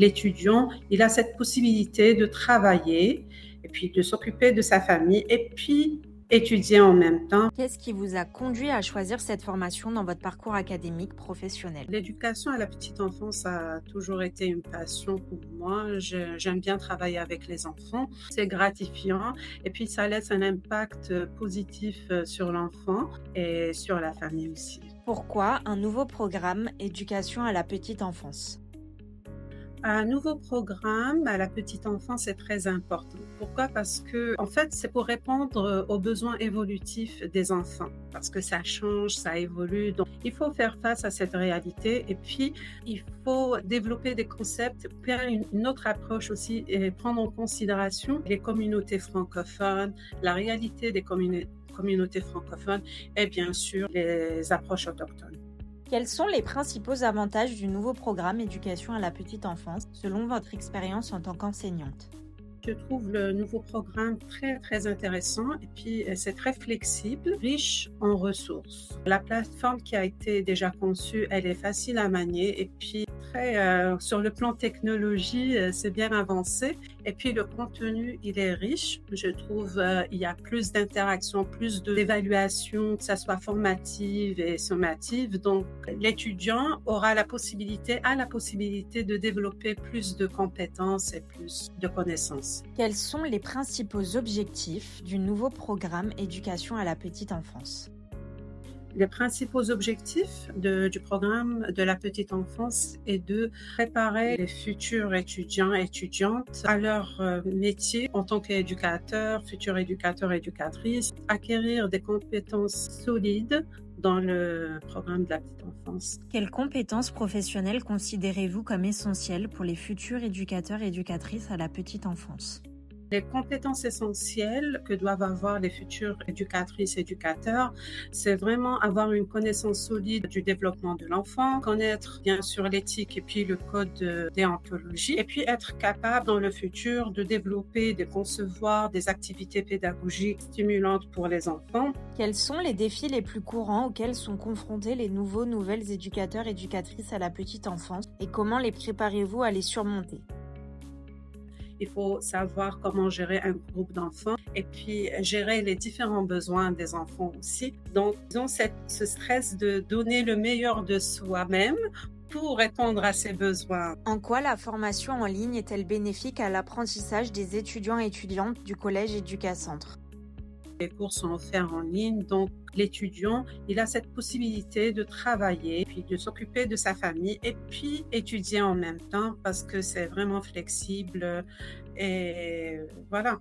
l'étudiant, il a cette possibilité de travailler et puis de s'occuper de sa famille et puis étudier en même temps. Qu'est-ce qui vous a conduit à choisir cette formation dans votre parcours académique professionnel? L'éducation à la petite enfance a toujours été une passion pour moi. J'aime bien travailler avec les enfants. C'est gratifiant et puis ça laisse un impact positif sur l'enfant et sur la famille aussi. Pourquoi un nouveau programme éducation à la petite enfance? Un nouveau programme à la petite enfance est très important. Pourquoi? Parce que, en fait, c'est pour répondre aux besoins évolutifs des enfants. Parce que ça change, ça évolue. Donc, il faut faire face à cette réalité et puis il faut développer des concepts, faire une autre approche aussi et prendre en considération les communautés francophones, la réalité des communautés francophones et bien sûr les approches autochtones. Quels sont les principaux avantages du nouveau programme éducation à la petite enfance selon votre expérience en tant qu'enseignante? Je trouve le nouveau programme très, très intéressant et puis c'est très flexible, riche en ressources. La plateforme qui a été déjà conçue, elle est facile à manier et puis sur le plan technologie, c'est bien avancé. Et puis le contenu, il est riche. Je trouve il y a plus d'interaction, plus d'évaluation, que ça soit formative et sommative. Donc l'étudiant a la possibilité de développer plus de compétences et plus de connaissances. Quels sont les principaux objectifs du nouveau programme éducation à la petite enfance? Les principaux objectifs du programme de la petite enfance est de préparer les futurs étudiants et étudiantes à leur métier en tant qu'éducateurs, futurs éducateurs et éducatrices, acquérir des compétences solides dans le programme de la petite enfance. Quelles compétences professionnelles considérez-vous comme essentielles pour les futurs éducateurs et éducatrices à la petite enfance? Les compétences essentielles que doivent avoir les futures éducatrices et éducateurs, c'est vraiment avoir une connaissance solide du développement de l'enfant, connaître bien sûr l'éthique et puis le code de déontologie, et puis être capable dans le futur de développer, de concevoir des activités pédagogiques stimulantes pour les enfants. Quels sont les défis les plus courants auxquels sont confrontés les nouvelles éducateurs et éducatrices à la petite enfance et comment les préparez-vous à les surmonter? Il faut savoir comment gérer un groupe d'enfants et puis gérer les différents besoins des enfants aussi. Donc, ils ont ce stress de donner le meilleur de soi-même pour répondre à ces besoins. En quoi la formation en ligne est-elle bénéfique à l'apprentissage des étudiants et étudiantes du collège Éducacentre? Les cours sont offerts en ligne, donc l'étudiant, il a cette possibilité de travailler, puis de s'occuper de sa famille et puis étudier en même temps parce que c'est vraiment flexible et voilà.